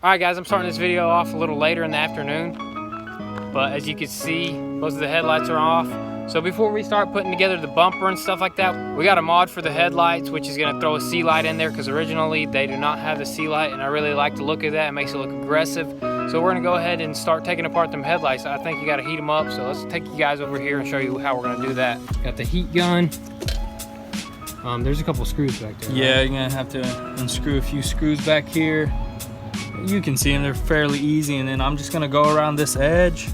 Alright guys, I'm starting this video off a little later in the afternoon, but as you can see, most of the headlights are off. So before we start putting together the bumper and stuff like that, we got a mod for the headlights, which is going to throw a sea light in there, because originally they do not have the sea light, and I really like the look of that. It makes it look aggressive. So we're going to go ahead and start taking apart them headlights. I think you got to heat them up, so let's take you guys over here and show you how we're going to do that. Got the heat gun. There's a couple screws back there. Yeah, right? You're going to have to unscrew a few screws back here. You can see them, they're fairly easy, and then I'm just gonna go around this edge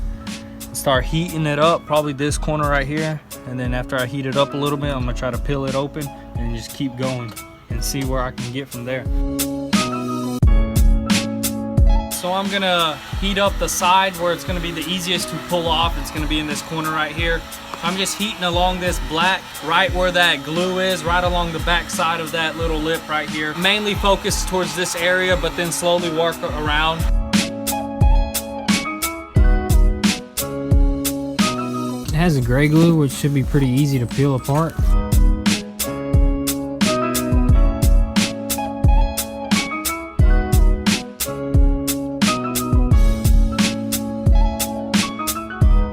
and start heating it up, probably this corner right here, and then after I heat it up a little bit, I'm gonna try to peel it open and just keep going and see where I can get from there. So I'm gonna heat up the side where it's gonna be the easiest to pull off. It's gonna be in this corner right here. I'm just heating along this black, right where that glue is, right along the back side of that little lip right here. Mainly focused towards this area, but then slowly work around. It has a gray glue, which should be pretty easy to peel apart.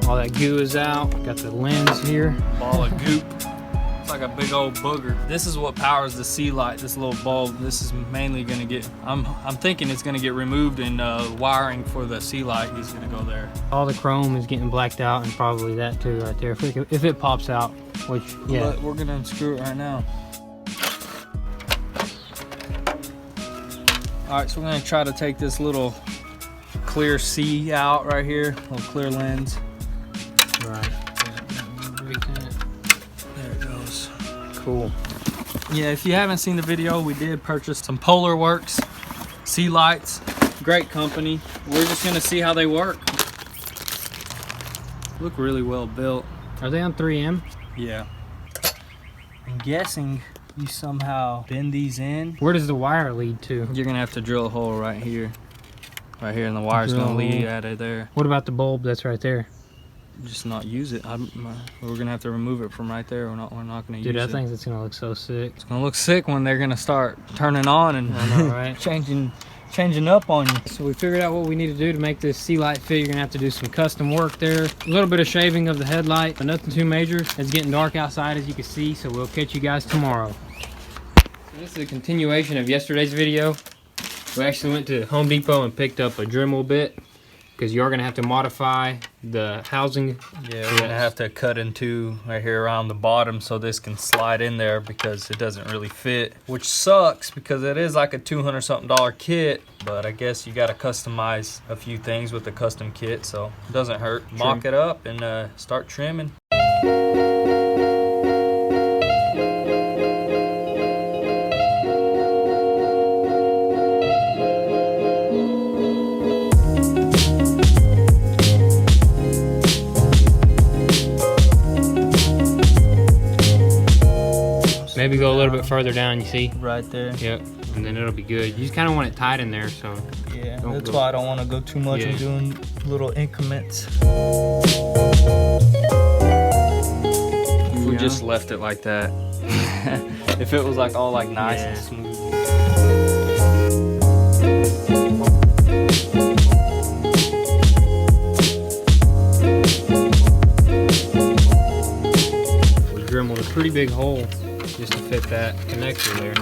All that goo is out. Got the lens here. Ball of goop. It's like a big old booger. This is what powers the sea light, this little bulb. This is mainly gonna get, I'm thinking it's gonna get removed, and wiring for the sea light is gonna go there. All the chrome is getting blacked out, and probably that too right there. If it pops out, which, yeah. But we're gonna unscrew it right now. All right, so we're gonna try to take this little clear sea out right here, little clear lens. Right. There it goes. Cool. Yeah, if you haven't seen the video, we did purchase some Polar Works sea lights. Great company. We're just gonna see how they work. Look really well built. Are they on 3M? Yeah. I'm guessing you somehow bend these in. Where does the wire lead to? You're gonna have to drill a hole right here. Right here, and the wire's gonna lead out of there. What about the bulb that's right there? Just not use it. We're gonna have to remove it from right there. We're not gonna use it. Dude, I think it's gonna look so sick. It's gonna look sick when they're gonna start turning on and I know, right? changing up on you. So we figured out what we need to do to make this sea light fit. You're gonna have to do some custom work there. A little bit of shaving of the headlight, but nothing too major. It's getting dark outside, as you can see, so we'll catch you guys tomorrow. So this is a continuation of yesterday's video. We actually went to Home Depot and picked up a Dremel bit, because you're gonna have to modify the housing. Yeah, we're gonna have to cut into right here around the bottom so this can slide in there, because it doesn't really fit, which sucks because it is like a $200-something kit, but I guess you gotta customize a few things with the custom kit, so it doesn't hurt. Mock it up and start trimming. Maybe go a little bit further down, you see? Right there. Yep, and then it'll be good. You just kind of want it tight in there, so. Yeah, that's why I don't want to go too much and doing little increments. If we just left it like that. If it was like all like nice and smooth. We dremeled a pretty big hole just to fit that connector there.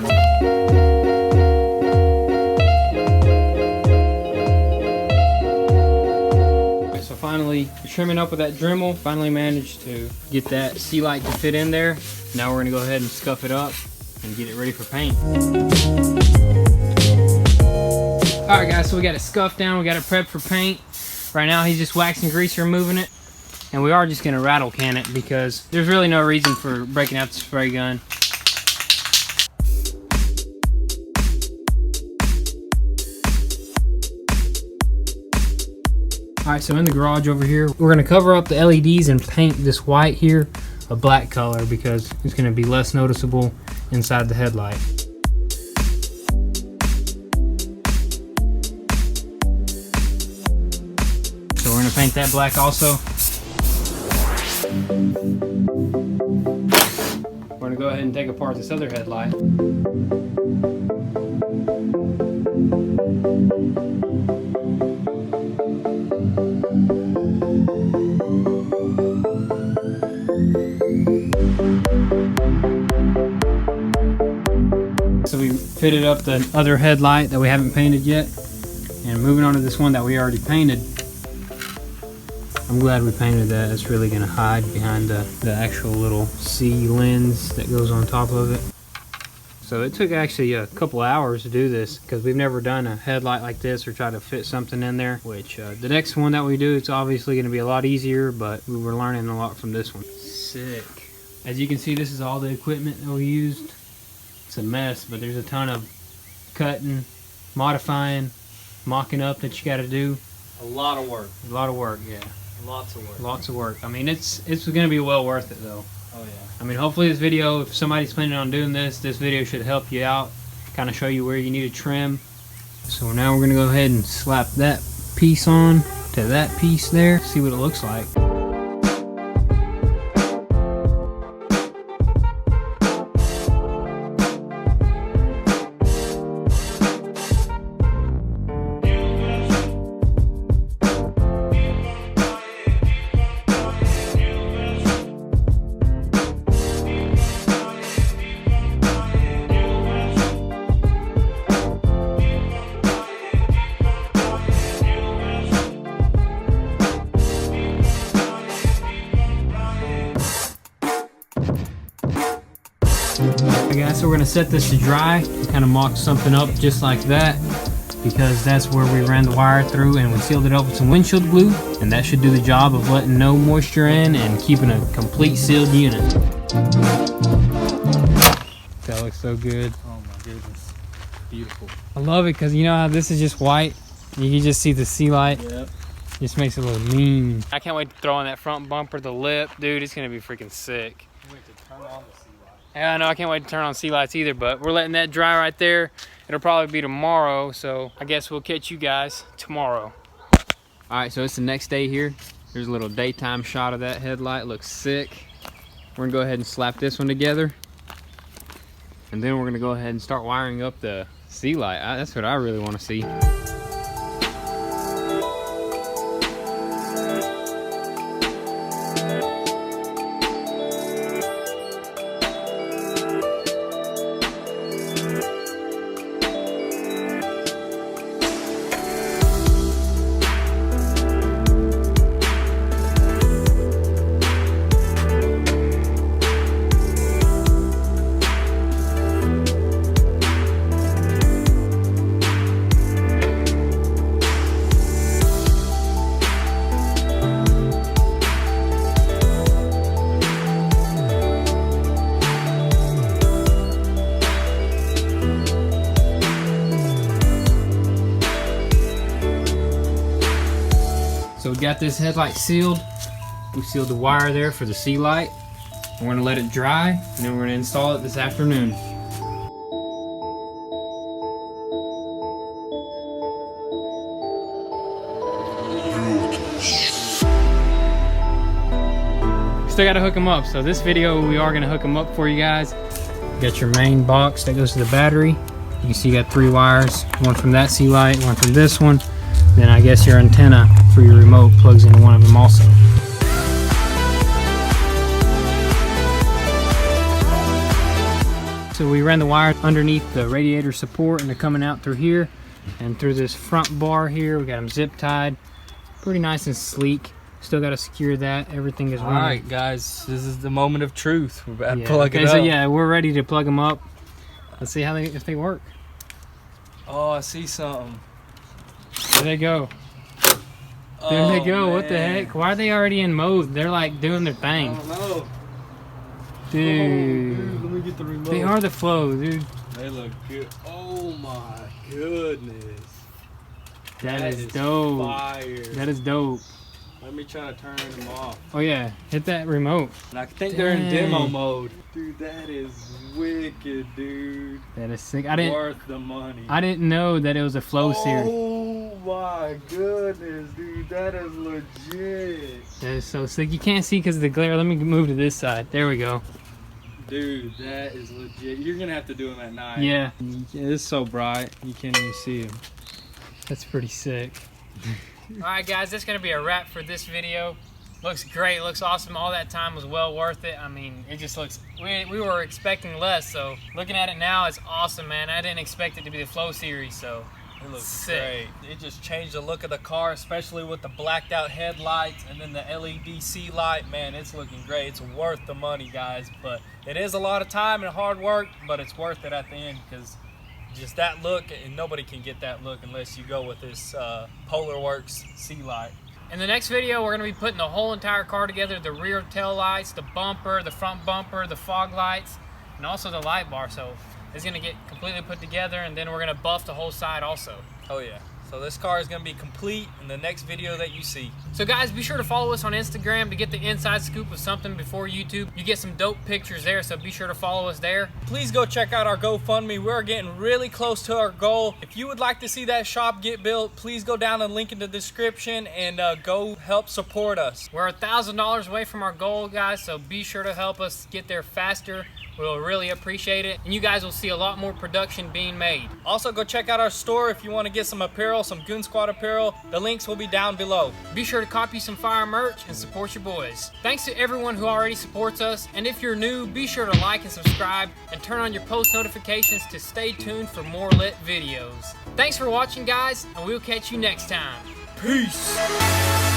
Okay, so finally, trimming up with that Dremel, finally managed to get that sea light to fit in there. Now we're gonna go ahead and scuff it up and get it ready for paint. All right guys, so we got it scuffed down, we got it prepped for paint. Right now he's just waxing grease, removing it. And we are just gonna rattle can it, because there's really no reason for breaking out the spray gun. Alright, so in the garage over here, we're gonna cover up the LEDs and paint this white here a black color, because it's gonna be less noticeable inside the headlight. So we're gonna paint that black also. We're gonna go ahead and take apart this other headlight. So we fitted up the other headlight that we haven't painted yet, and moving on to this one that we already painted. I'm glad we painted that. It's really gonna hide behind the actual little C lens that goes on top of it. So it took actually a couple hours to do this because we've never done a headlight like this or tried to fit something in there, which the next one that we do, it's obviously gonna be a lot easier, but we were learning a lot from this one. Sick. As you can see, this is all the equipment that we used. It's a mess, but there's a ton of cutting, modifying, mocking up that you got to do. A lot of work. A lot of work, yeah. Lots of work. Lots of work. I mean, it's going to be well worth it, though. Oh yeah. I mean, hopefully this video, if somebody's planning on doing this video should help you out, kind of show you where you need to trim. So now we're going to go ahead and slap that piece on to that piece there, see what it looks like. Okay, so we're gonna set this to dry and kind of mock something up just like that, because that's where we ran the wire through and we sealed it up with some windshield glue, and that should do the job of letting no moisture in and keeping a complete sealed unit. That looks so good. Oh my goodness. Beautiful. I love it because you know how this is just white? You can just see the sea light. Yep. Just makes it look mean. I can't wait to throw on that front bumper, the lip. Dude, it's gonna be freaking sick. Can't wait to turn on the sea light. Yeah, I know, I can't wait to turn on sea lights either, but we're letting that dry right there. It'll probably be tomorrow, so I guess we'll catch you guys tomorrow. All right, so it's the next day here. Here's a little daytime shot of that headlight. Looks sick. We're gonna go ahead and slap this one together. And then we're gonna go ahead and start wiring up the sea light. That's what I really wanna see. So we got this headlight sealed. We sealed the wire there for the sea light. We're gonna let it dry, and then we're gonna install it this afternoon. Still gotta hook them up. So this video, we are gonna hook them up for you guys. You got your main box that goes to the battery. You can see you got 3 wires, one from that sea light, one from this one. Then I guess your antenna for your remote plugs into one of them also. So we ran the wire underneath the radiator support, and they're coming out through here and through this front bar here. We got them zip tied, pretty nice and sleek. Still got to secure that. Everything is running. All right, guys, this is the moment of truth. We're about to plug it up. up. So yeah, we're ready to plug them up. Let's see if they work. Oh, I see something. There they go. There they go. Man. What the heck? Why are they already in mode? They're like doing their thing. I don't know. Dude. Oh, dude, let me get the remote. They are the flow, dude. They look good. Oh my goodness. That is dope. Fire. That is dope. Let me try to turn them off. Oh yeah, hit that remote. And I think they're in demo mode. Dude, that is wicked, dude. That is sick. Worth the money. I didn't know that it was a flow series. Oh my goodness, dude. That is legit. That is so sick. You can't see because of the glare. Let me move to this side. There we go. Dude, that is legit. You're gonna have to do them at night. Yeah. It's so bright, you can't even see them. That's pretty sick. Alright guys, that's going to be a wrap for this video. Looks great, looks awesome. All that time was well worth it. I mean, it just looks, we were expecting less, so looking at it now, it's awesome, man. I didn't expect it to be the Flow series, so it looks sick. Great. It just changed the look of the car, especially with the blacked out headlights and then the LED C light. Man, it's looking great. It's worth the money, guys, but it is a lot of time and hard work, but it's worth it at the end because just that look, and nobody can get that look unless you go with this PolarWorks C light. In the next video, we're going to be putting the whole entire car together, the rear tail lights, the bumper, the front bumper, the fog lights, and also the light bar. So it's going to get completely put together, and then we're going to buff the whole side also. Oh yeah. So this car is going to be complete in the next video that you see. So guys, be sure to follow us on Instagram to get the inside scoop of something before YouTube. You get some dope pictures there, so be sure to follow us there. Please go check out our GoFundMe. We're getting really close to our goal. If you would like to see that shop get built, please go down and link in the description and go help support us. We're $1,000 away from our goal, guys, so be sure to help us get there faster. We'll really appreciate it, and you guys will see a lot more production being made. Also, go check out our store if you want to get some apparel, some Goon Squad apparel. The links will be down below. Be sure to copy some fire merch and support your boys. Thanks to everyone who already supports us, and if you're new, be sure to like and subscribe and turn on your post notifications to stay tuned for more lit videos. Thanks for watching, guys, and we'll catch you next time. Peace.